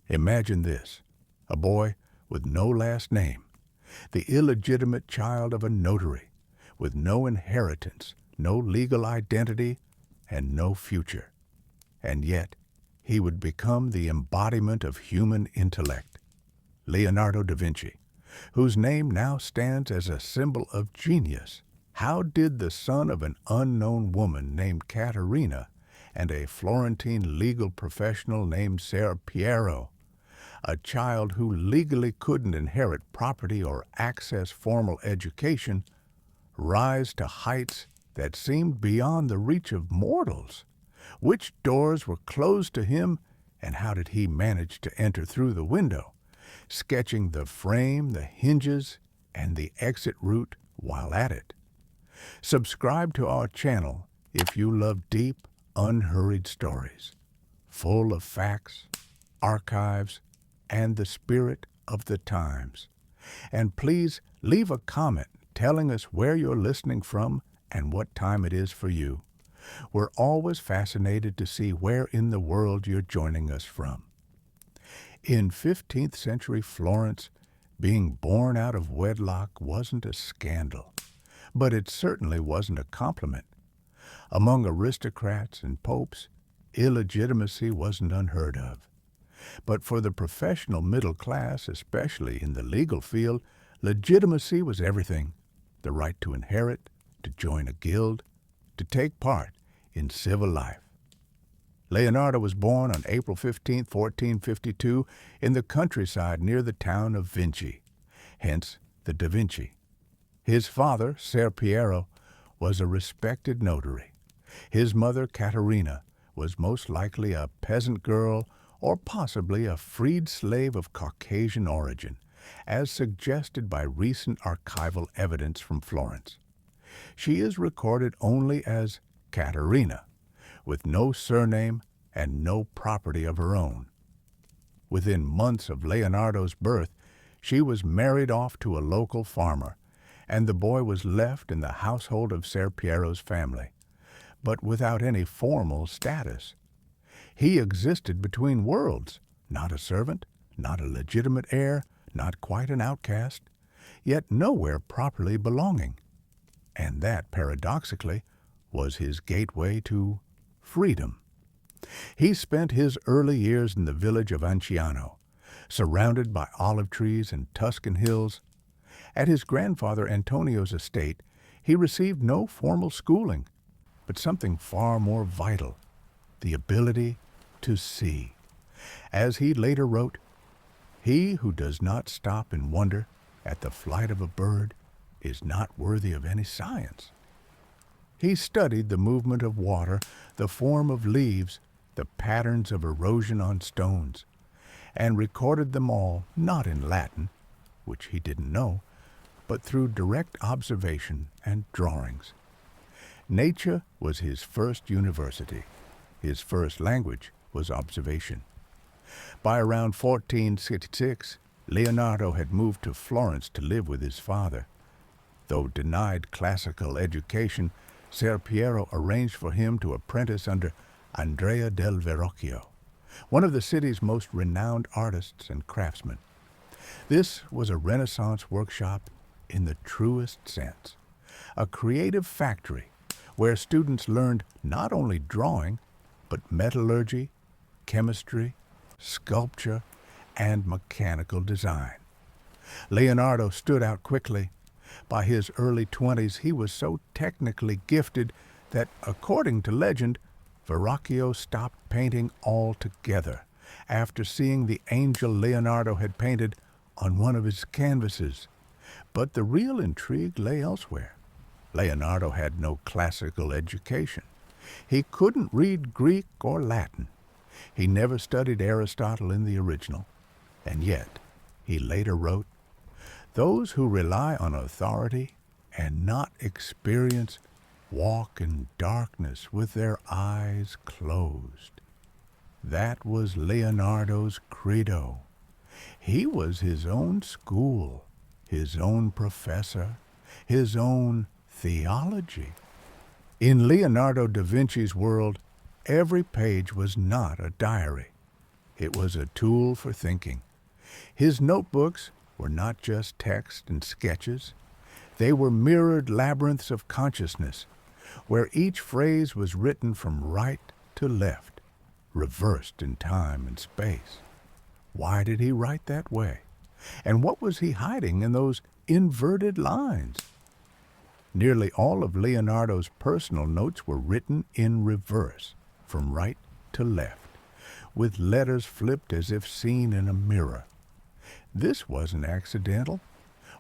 Imagine this: a boy with no last name, the illegitimate child of a notary, with no inheritance, no legal identity, and no future. And yet, he would become the embodiment of human intellect. Leonardo da Vinci, whose name now stands as a symbol of genius. How did the son of an unknown woman named Caterina and a Florentine legal professional named Ser Piero, a child who legally couldn't inherit property or access formal education, rise to heights that seemed beyond the reach of mortals? Which doors were closed to him, and how did he manage to enter through the window, sketching the frame, the hinges, and the exit route while at it? Subscribe to our channel if you love deep, unhurried stories, full of facts, archives, and the spirit of the times. And please leave a comment telling us where you're listening from and what time it is for you. We're always fascinated to see where in the world you're joining us from. In 15th century Florence, being born out of wedlock wasn't a scandal, but it certainly wasn't a compliment. Among aristocrats and popes, illegitimacy wasn't unheard of. But for the professional middle class, especially in the legal field, legitimacy was everything: the right to inherit, to join a guild, to take part in civil life. Leonardo was born on April 15, 1452, in the countryside near the town of Vinci, hence the Da Vinci. His father, Ser Piero, was a respected notary. His mother, Caterina, was most likely a peasant girl or possibly a freed slave of Caucasian origin, as suggested by recent archival evidence from Florence. She is recorded only as Caterina, with no surname and no property of her own. Within months of Leonardo's birth, she was married off to a local farmer, and the boy was left in the household of Ser Piero's family, but without any formal status. He existed between worlds, not a servant, not a legitimate heir, not quite an outcast, yet nowhere properly belonging. And that, paradoxically, was his gateway to freedom. He spent his early years in the village of Anciano, surrounded by olive trees and Tuscan hills. At his grandfather Antonio's estate, he received no formal schooling, but something far more vital: the ability to see. As he later wrote, "He who does not stop and wonder at the flight of a bird is not worthy of any science." He studied the movement of water, the form of leaves, the patterns of erosion on stones, and recorded them all not in Latin, which he didn't know, but through direct observation and drawings. Nature was his first university. His first language was observation. By around 1466, Leonardo had moved to Florence to live with his father. Though denied classical education, Ser Piero arranged for him to apprentice under Andrea del Verrocchio, one of the city's most renowned artists and craftsmen. This was a Renaissance workshop in the truest sense, a creative factory where students learned not only drawing, but metallurgy, chemistry, sculpture, and mechanical design. Leonardo stood out quickly. By his early 20s, he was so technically gifted that, according to legend, Verrocchio stopped painting altogether after seeing the angel Leonardo had painted on one of his canvases. But the real intrigue lay elsewhere. Leonardo had no classical education. He couldn't read Greek or Latin. He never studied Aristotle in the original. And yet, he later wrote, "Those who rely on authority and not experience walk in darkness with their eyes closed." That was Leonardo's credo. He was his own school, his own professor, his own theology. In Leonardo da Vinci's world, every page was not a diary. It was a tool for thinking. His notebooks were not just text and sketches. They were mirrored labyrinths of consciousness, where each phrase was written from right to left, reversed in time and space. Why did he write that way? And what was he hiding in those inverted lines? Nearly all of Leonardo's personal notes were written in reverse, from right to left, with letters flipped as if seen in a mirror. This wasn't accidental.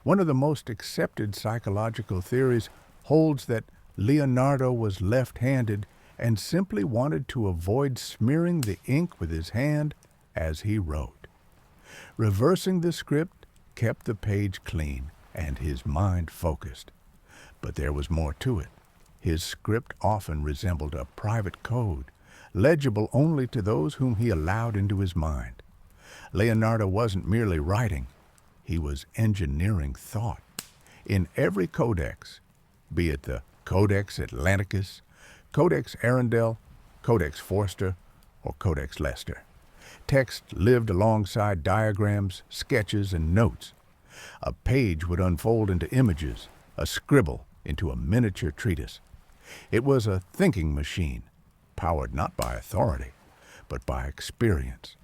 One of the most accepted psychological theories holds that Leonardo was left-handed and simply wanted to avoid smearing the ink with his hand as he wrote. Reversing the script kept the page clean and his mind focused. But there was more to it. His script often resembled a private code, legible only to those whom he allowed into his mind. Leonardo wasn't merely writing, he was engineering thought. In every codex, be it the Codex Atlanticus, Codex Arundel, Codex Forster, or Codex Leicester, text lived alongside diagrams, sketches, and notes. A page would unfold into images, a scribble into a miniature treatise. It was a thinking machine, powered not by authority, but by experience.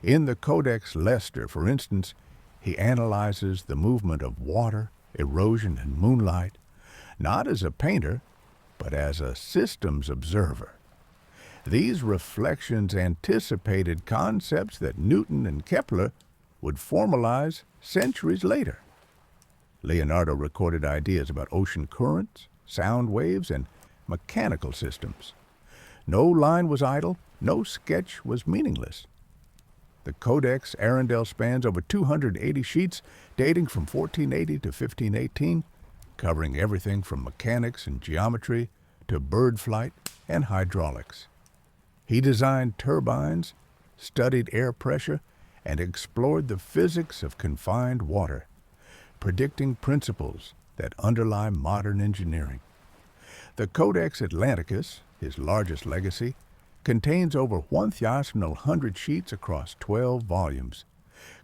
In the Codex Leicester, for instance, he analyzes the movement of water, erosion, and moonlight, not as a painter, but as a systems observer. These reflections anticipated concepts that Newton and Kepler would formalize centuries later. Leonardo recorded ideas about ocean currents, sound waves, and mechanical systems. No line was idle, no sketch was meaningless. The Codex Arundel spans over 280 sheets, dating from 1480 to 1518, covering everything from mechanics and geometry to bird flight and hydraulics. He designed turbines, studied air pressure, and explored the physics of confined water, predicting principles that underlie modern engineering. The Codex Atlanticus, his largest legacy, contains over 1,100 sheets across 12 volumes,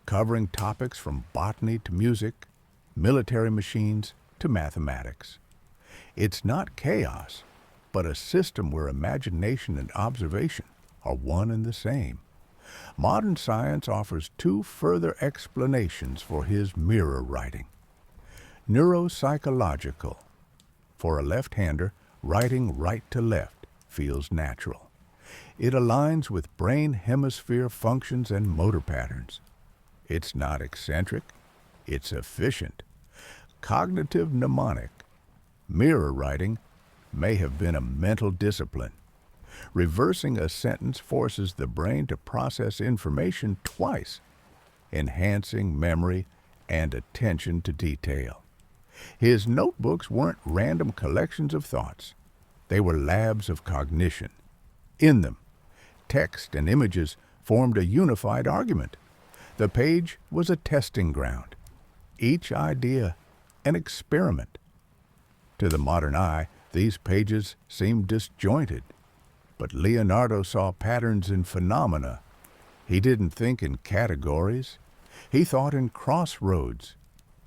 covering topics from botany to music, military machines to mathematics. It's not chaos, but a system where imagination and observation are one and the same. Modern science offers two further explanations for his mirror writing. Neuropsychological. For a left-hander, writing right to left feels natural. It aligns with brain hemisphere functions and motor patterns. It's not eccentric, it's efficient. Cognitive mnemonic. Mirror writing may have been a mental discipline. Reversing a sentence forces the brain to process information twice, enhancing memory and attention to detail. His notebooks weren't random collections of thoughts. They were labs of cognition. In them, text and images formed a unified argument. The page was a testing ground, each idea an experiment. To the modern eye, these pages seem disjointed, but Leonardo saw patterns in phenomena. He didn't think in categories. He thought in crossroads.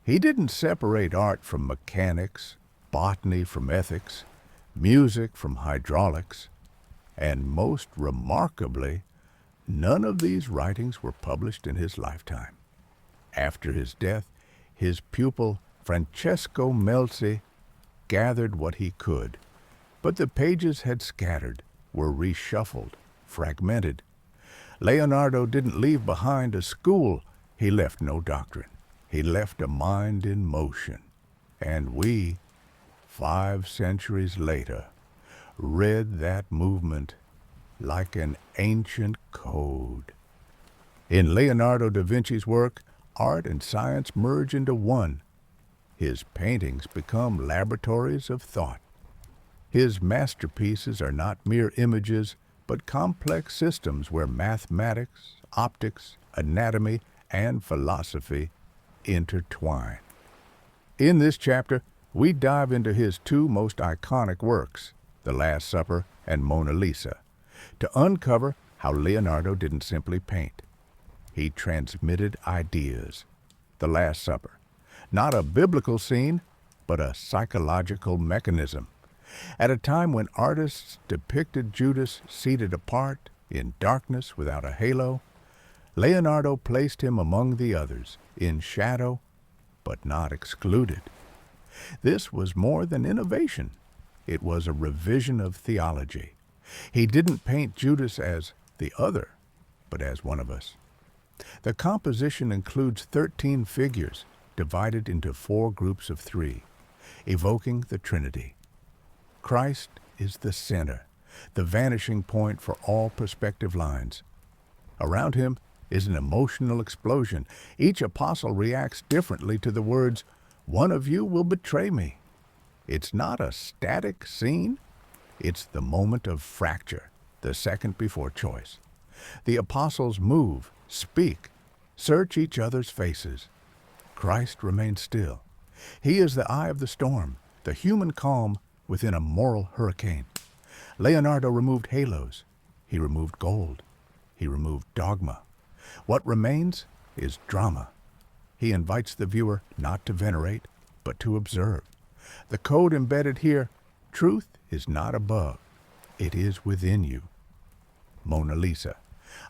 He didn't separate art from mechanics, botany from ethics, music from hydraulics, and most remarkably, none of these writings were published in his lifetime. After his death, his pupil Francesco Melzi gathered what he could, but the pages had scattered, were reshuffled, fragmented. Leonardo didn't leave behind a school. He left no doctrine. He left a mind in motion. And we, 5 centuries later, read that movement like an ancient code. In Leonardo da Vinci's work, art and science merge into one. His paintings become laboratories of thought. His masterpieces are not mere images, but complex systems where mathematics, optics, anatomy, and philosophy intertwine. In this chapter, we dive into his 2 most iconic works, The Last Supper and Mona Lisa, to uncover how Leonardo didn't simply paint. He transmitted ideas. The Last Supper. Not a biblical scene, but a psychological mechanism. At a time when artists depicted Judas seated apart, in darkness without a halo, Leonardo placed him among the others, in shadow, but not excluded. This was more than innovation. It was a revision of theology. He didn't paint Judas as the other, but as one of us. The composition includes 13 figures, divided into 4 groups of 3, evoking the Trinity. Christ is the center, the vanishing point for all perspective lines. Around him is an emotional explosion. Each apostle reacts differently to the words, "One of you will betray me." It's not a static scene. It's the moment of fracture, the second before choice. The apostles move, speak, search each other's faces. Christ remains still. He is the eye of the storm, the human calm within a moral hurricane. Leonardo removed halos. He removed gold. He removed dogma. What remains is drama. He invites the viewer not to venerate, but to observe. The code embedded here, truth is not above. It is within you. Mona Lisa,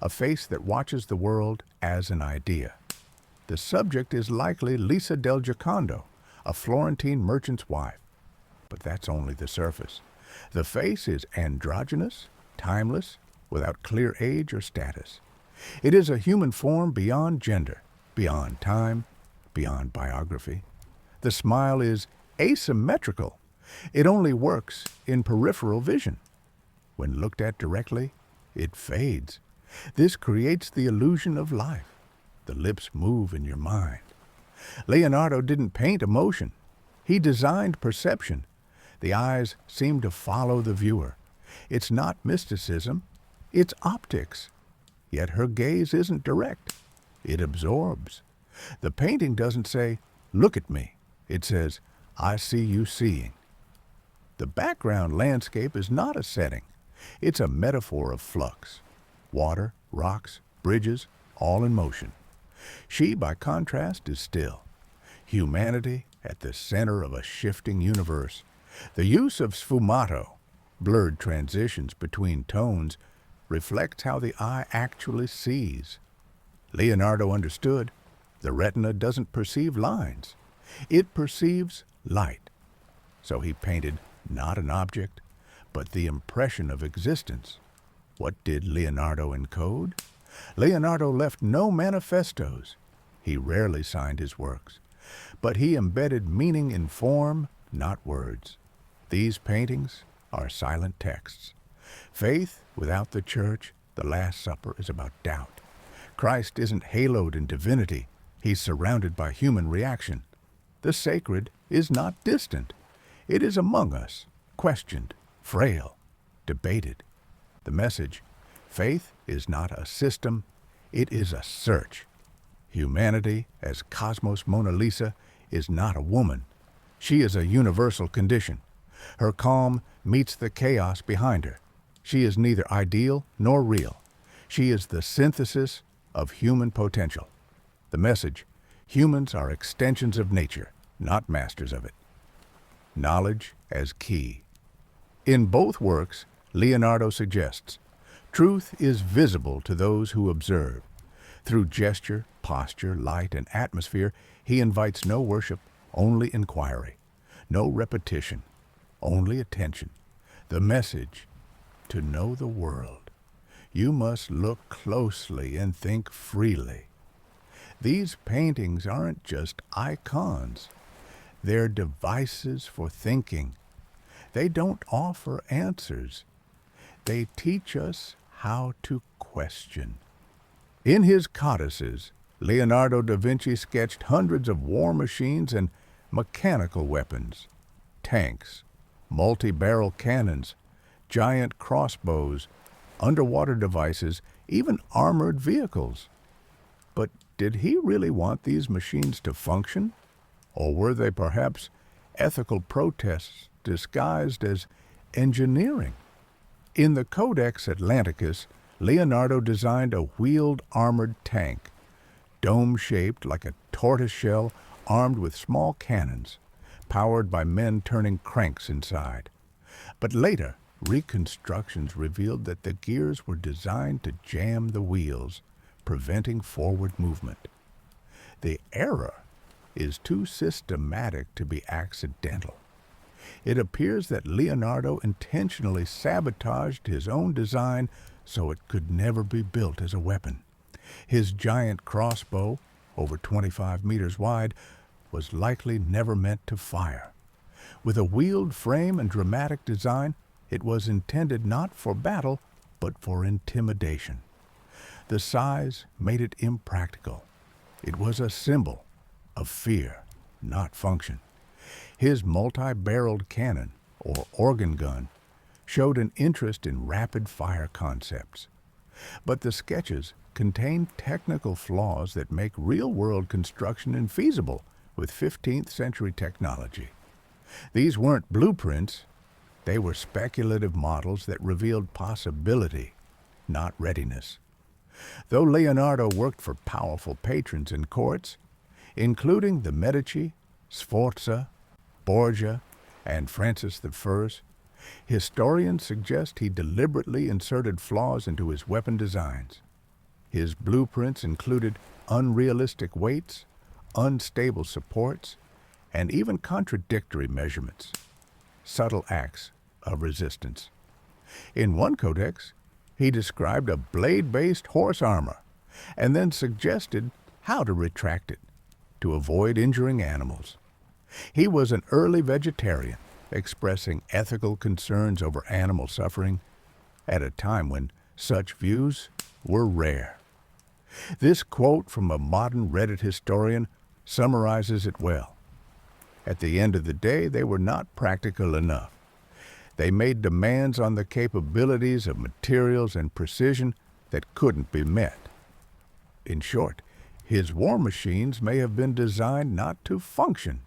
a face that watches the world as an idea. The subject is likely Lisa del Giocondo, a Florentine merchant's wife. But that's only the surface. The face is androgynous, timeless, without clear age or status. It is a human form beyond gender, beyond time, beyond biography. The smile is asymmetrical. It only works in peripheral vision. When looked at directly, it fades. This creates the illusion of life. The lips move in your mind. Leonardo didn't paint emotion. He designed perception. The eyes seem to follow the viewer. It's not mysticism, it's optics. Yet her gaze isn't direct. It absorbs. The painting doesn't say, "Look at me." It says, "I see you seeing." The background landscape is not a setting. It's a metaphor of flux. Water, rocks, bridges, all in motion. She, by contrast, is still. Humanity at the center of a shifting universe. The use of sfumato, blurred transitions between tones, reflects how the eye actually sees. Leonardo understood the retina doesn't perceive lines. It perceives light. So he painted not an object, but the impression of existence. What did Leonardo encode? Leonardo left no manifestos. He rarely signed his works. But he embedded meaning in form, not words. These paintings are silent texts. Faith without the church, the Last Supper, is about doubt. Christ isn't haloed in divinity. He's surrounded by human reaction. The sacred is not distant. It is among us, questioned, frail, debated. The message, faith is not a system, it is a search. Humanity, as Cosmos Mona Lisa, is not a woman. She is a universal condition. Her calm meets the chaos behind her. She is neither ideal nor real. She is the synthesis of human potential. The message, humans are extensions of nature, not masters of it. Knowledge as key. In both works, Leonardo suggests, truth is visible to those who observe. Through gesture, posture, light, and atmosphere, he invites no worship, only inquiry. No repetition, only attention. The message, to know the world, you must look closely and think freely. These paintings aren't just icons. They're devices for thinking. They don't offer answers. They teach us how to question. In his codices, Leonardo da Vinci sketched hundreds of war machines and mechanical weapons, tanks, multi-barrel cannons, giant crossbows, underwater devices, even armored vehicles. But did he really want these machines to function? Or were they perhaps ethical protests disguised as engineering? In the Codex Atlanticus, Leonardo designed a wheeled armored tank, dome-shaped like a tortoiseshell, armed with small cannons, powered by men turning cranks inside. But later, reconstructions revealed that the gears were designed to jam the wheels, preventing forward movement. The error is too systematic to be accidental. It appears that Leonardo intentionally sabotaged his own design so it could never be built as a weapon. His giant crossbow, over 25 meters wide, was likely never meant to fire. With a wheeled frame and dramatic design, it was intended not for battle, but for intimidation. The size made it impractical. It was a symbol of fear, not function. His multi-barreled cannon, or organ gun, showed an interest in rapid-fire concepts. But the sketches contained technical flaws that make real-world construction infeasible with 15th century technology. These weren't blueprints. They were speculative models that revealed possibility, not readiness. Though Leonardo worked for powerful patrons and courts, including the Medici, Sforza, Borgia, and Francis I, historians suggest he deliberately inserted flaws into his weapon designs. His blueprints included unrealistic weights, unstable supports, and even contradictory measurements, subtle acts of resistance. In one codex, he described a blade-based horse armor and then suggested how to retract it to avoid injuring animals. He was an early vegetarian, expressing ethical concerns over animal suffering at a time when such views were rare. This quote from a modern Reddit historian summarizes it well. At the end of the day, they were not practical enough. They made demands on the capabilities of materials and precision that couldn't be met. In short, his war machines may have been designed not to function.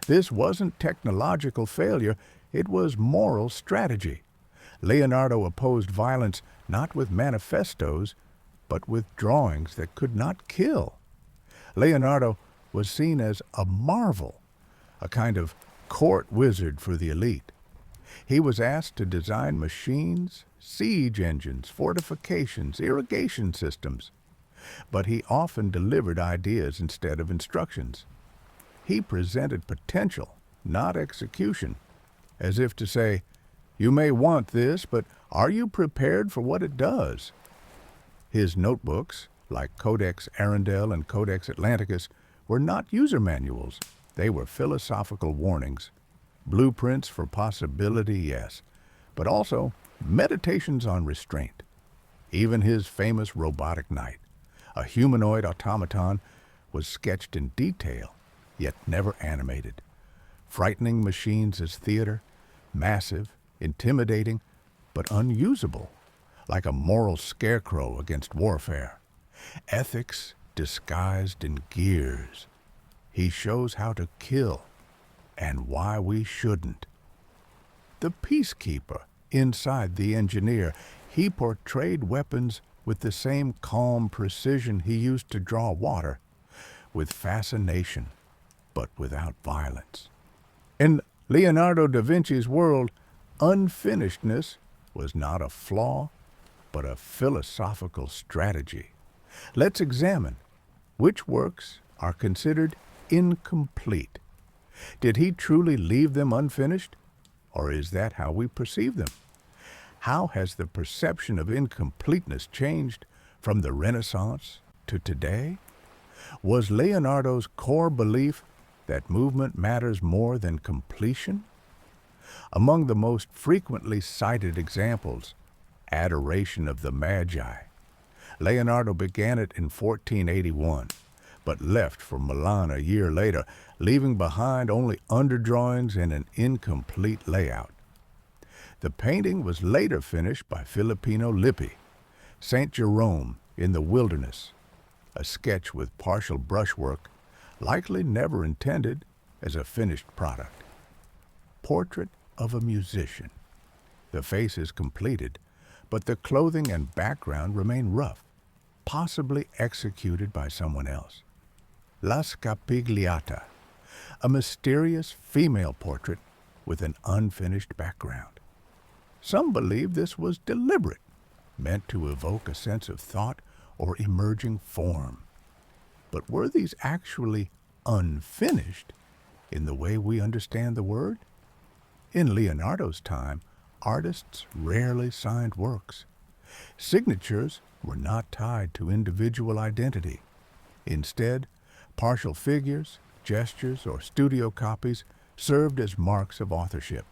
This wasn't technological failure, it was moral strategy. Leonardo opposed violence not with manifestos, but with drawings that could not kill. Leonardo was seen as a marvel, a kind of court wizard for the elite. He was asked to design machines, siege engines, fortifications, irrigation systems. But he often delivered ideas instead of instructions. He presented potential, not execution, as if to say, "You may want this, but are you prepared for what it does?" His notebooks, like Codex Arundel and Codex Atlanticus, were not user manuals. They were philosophical warnings. Blueprints for possibility, yes, but also meditations on restraint. Even his famous robotic knight, a humanoid automaton, was sketched in detail, yet never animated. Frightening machines as theater, massive, intimidating, but unusable, like a moral scarecrow against warfare. Ethics disguised in gears. He shows how to kill and why we shouldn't. The peacekeeper inside the engineer, he portrayed weapons with the same calm precision he used to draw water, with fascination, but without violence. In Leonardo da Vinci's world, unfinishedness was not a flaw, but a philosophical strategy. Let's examine which works are considered incomplete. Did he truly leave them unfinished, or is that how we perceive them? How has the perception of incompleteness changed from the Renaissance to today? Was Leonardo's core belief that movement matters more than completion? Among the most frequently cited examples, Adoration of the Magi. Leonardo began it in 1481, but left for Milan a year later, leaving behind only underdrawings and an incomplete layout. The painting was later finished by Filippino Lippi, St. Jerome in the Wilderness, a sketch with partial brushwork, likely never intended as a finished product. Portrait of a musician. The face is completed, but the clothing and background remain rough, possibly executed by someone else. La Scapigliata, a mysterious female portrait with an unfinished background. Some believe this was deliberate, meant to evoke a sense of thought or emerging form. But were these actually unfinished in the way we understand the word? In Leonardo's time, artists rarely signed works. Signatures were not tied to individual identity. Instead, partial figures, gestures, or studio copies served as marks of authorship.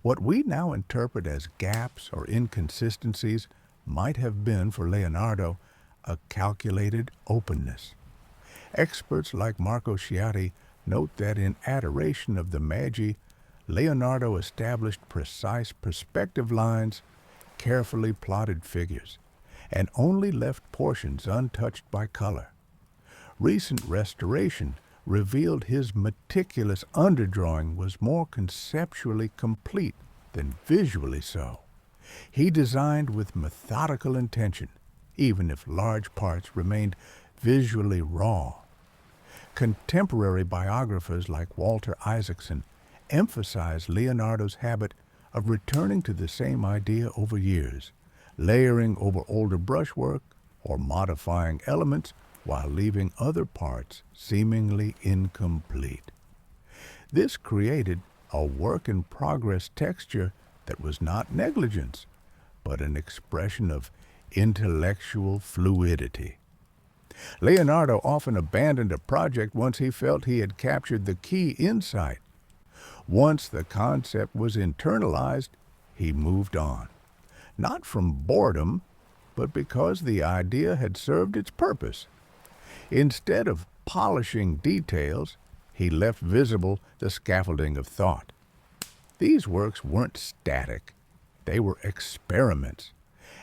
What we now interpret as gaps or inconsistencies might have been for Leonardo a calculated openness. Experts like Marco Sciatti note that in adoration of the Magi, Leonardo established precise perspective lines, carefully plotted figures, and only left portions untouched by color. Recent restoration revealed his meticulous underdrawing was more conceptually complete than visually so. He designed with methodical intention, even if large parts remained visually raw. Contemporary biographers like Walter Isaacson emphasize Leonardo's habit of returning to the same idea over years, layering over older brushwork or modifying elements while leaving other parts seemingly incomplete. This created a work-in-progress texture that was not negligence, but an expression of intellectual fluidity. Leonardo often abandoned a project once he felt he had captured the key insight. Once the concept was internalized, he moved on. Not from boredom, but because the idea had served its purpose. Instead of polishing details, he left visible the scaffolding of thought. These works weren't static. They were experiments,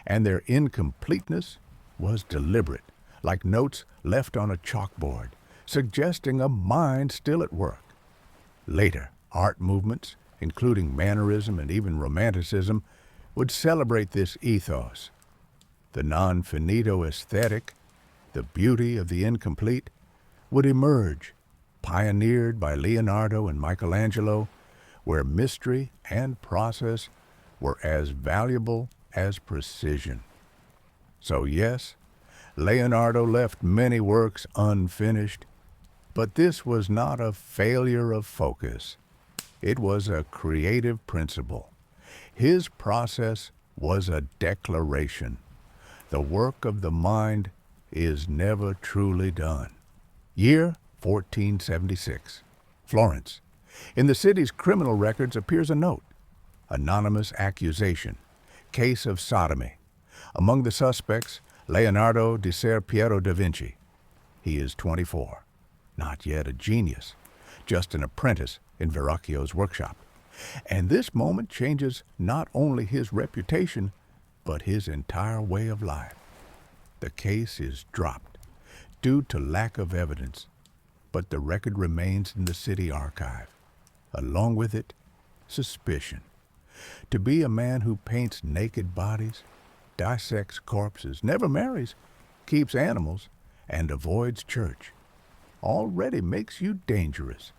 and their incompleteness was deliberate, like notes left on a chalkboard, suggesting a mind still at work. Later, art movements, including mannerism and even romanticism, would celebrate this ethos. The non-finito aesthetic, the beauty of the incomplete, would emerge, pioneered by Leonardo and Michelangelo, where mystery and process were as valuable as precision. So yes, Leonardo left many works unfinished, but this was not a failure of focus. It was a creative principle. His process was a declaration. The work of the mind is never truly done. Year 1476. Florence. In the city's criminal records appears a note. Anonymous accusation. Case of sodomy. Among the suspects, Leonardo di Ser Piero da Vinci. He is 24. Not yet a genius, just an apprentice in Verrocchio's workshop. And this moment changes not only his reputation, but his entire way of life. The case is dropped due to lack of evidence, but the record remains in the city archive. Along with it, suspicion. To be a man who paints naked bodies, dissects corpses, never marries, keeps animals, and avoids church already makes you dangerous.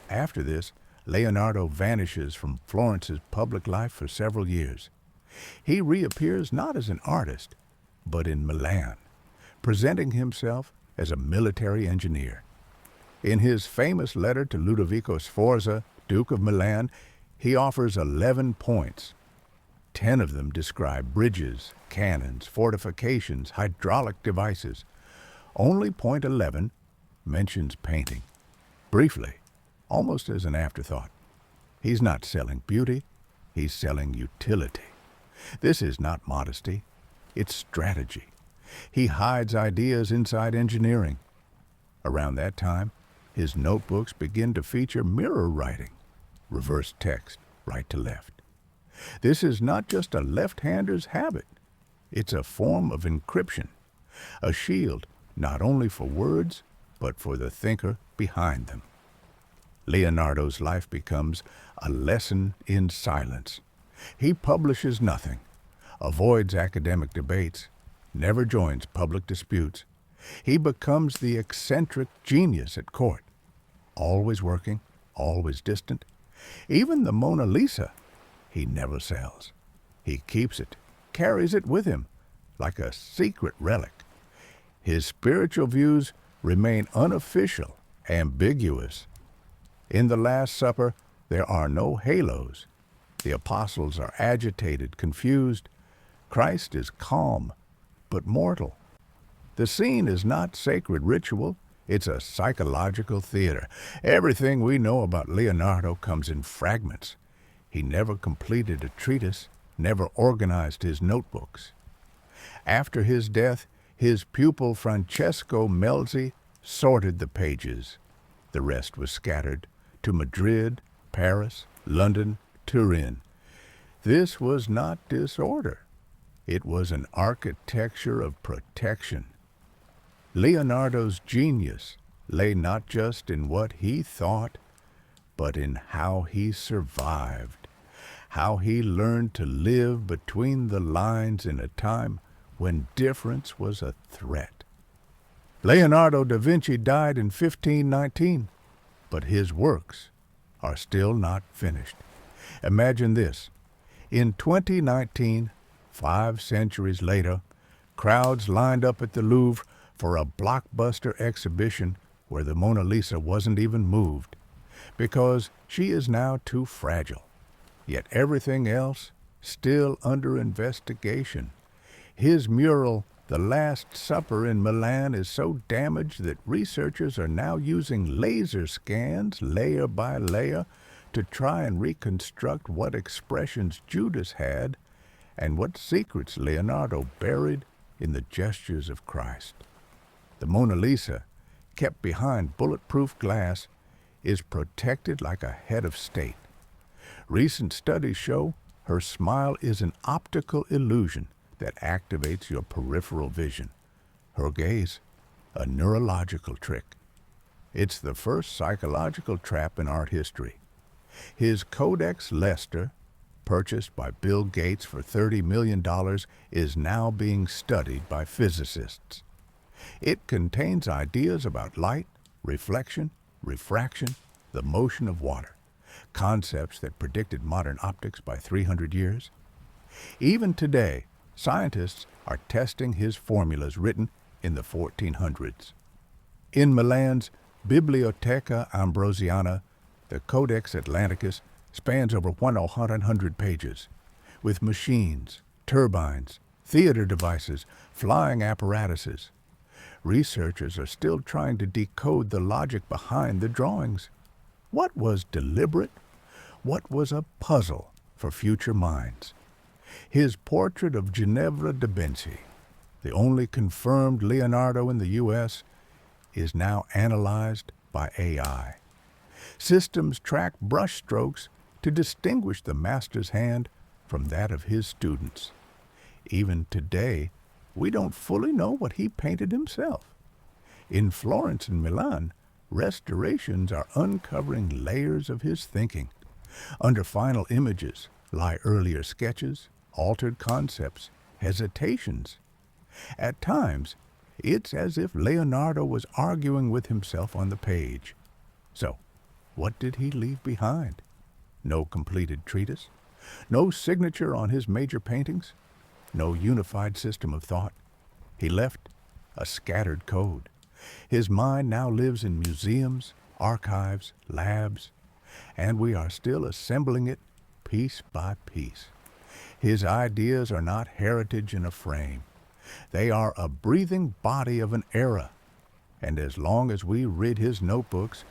After this, Leonardo vanishes from Florence's public life for several years. He reappears not as an artist, but in Milan, presenting himself as a military engineer. In his famous letter to Ludovico Sforza, Duke of Milan, he offers 11 points. 10 of them describe bridges, cannons, fortifications, hydraulic devices. Only point 11 mentions painting, briefly, almost as an afterthought. He's not selling beauty, he's selling utility. This is not modesty, it's strategy. He hides ideas inside engineering. Around that time, his notebooks begin to feature mirror writing, reverse text, right to left. This is not just a left-hander's habit. It's a form of encryption, a shield not only for words, but for the thinker behind them. Leonardo's life becomes a lesson in silence. He publishes nothing, avoids academic debates, never joins public disputes. He becomes the eccentric genius at court, always working, always distant. Even the Mona Lisa, he never sells. He keeps it, carries it with him, like a secret relic. His spiritual views remain unofficial, ambiguous. In the Last Supper, there are no halos. The apostles are agitated, confused. Christ is calm, but mortal. The scene is not sacred ritual, it's a psychological theater. Everything we know about Leonardo comes in fragments. He never completed a treatise, never organized his notebooks. After his death, his pupil Francesco Melzi sorted the pages. The rest was scattered to Madrid, Paris, London, Turin. This was not disorder. It was an architecture of protection. Leonardo's genius lay not just in what he thought, but in how he survived, how he learned to live between the lines in a time when difference was a threat. Leonardo da Vinci died in 1519, but his works are still not finished. Imagine this. In 2019, 5 centuries later, crowds lined up at the Louvre for a blockbuster exhibition where the Mona Lisa wasn't even moved, because she is now too fragile. Yet everything else still under investigation. His mural, The Last Supper in Milan, is so damaged that researchers are now using laser scans, layer by layer, to try and reconstruct what expressions Judas had and what secrets Leonardo buried in the gestures of Christ. The Mona Lisa, kept behind bulletproof glass, is protected like a head of state. Recent studies show her smile is an optical illusion that activates your peripheral vision. Her gaze, a neurological trick. It's the first psychological trap in art history. His Codex Leicester, purchased by Bill Gates for $30 million, is now being studied by physicists. It contains ideas about light, reflection, refraction, the motion of water, concepts that predicted modern optics by 300 years. Even today, scientists are testing his formulas written in the 1400s. In Milan's Biblioteca Ambrosiana, the Codex Atlanticus spans over 100 pages, with machines, turbines, theater devices, flying apparatuses. Researchers are still trying to decode the logic behind the drawings. What was deliberate? What was a puzzle for future minds? His portrait of Ginevra da Vinci, the only confirmed Leonardo in the U.S., is now analyzed by AI. Systems track brushstrokes to distinguish the master's hand from that of his students. Even today, we don't fully know what he painted himself. In Florence and Milan, restorations are uncovering layers of his thinking. Under final images lie earlier sketches, altered concepts, hesitations. At times, it's as if Leonardo was arguing with himself on the page. So, what did he leave behind? No completed treatise? No signature on his major paintings? No unified system of thought? He left a scattered code. His mind now lives in museums, archives, labs, and we are still assembling it piece by piece. His ideas are not heritage in a frame. They are a breathing body of an era. And as long as we read his notebooks,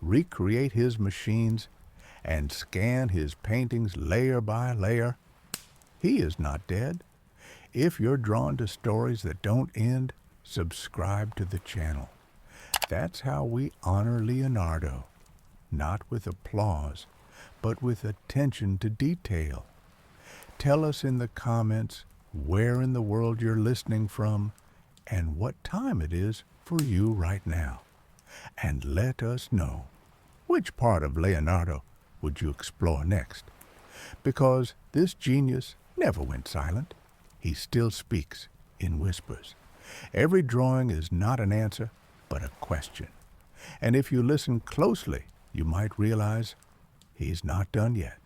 recreate his machines, and scan his paintings layer by layer, he is not dead. If you're drawn to stories that don't end, subscribe to the channel. That's how we honor Leonardo, not with applause, but with attention to detail. Tell us in the comments where in the world you're listening from and what time it is for you right now. And let us know, which part of Leonardo would you explore next? Because this genius never went silent. he still speaks in whispers. Every drawing is not an answer, but a question. And if you listen closely, you might realize he's not done yet.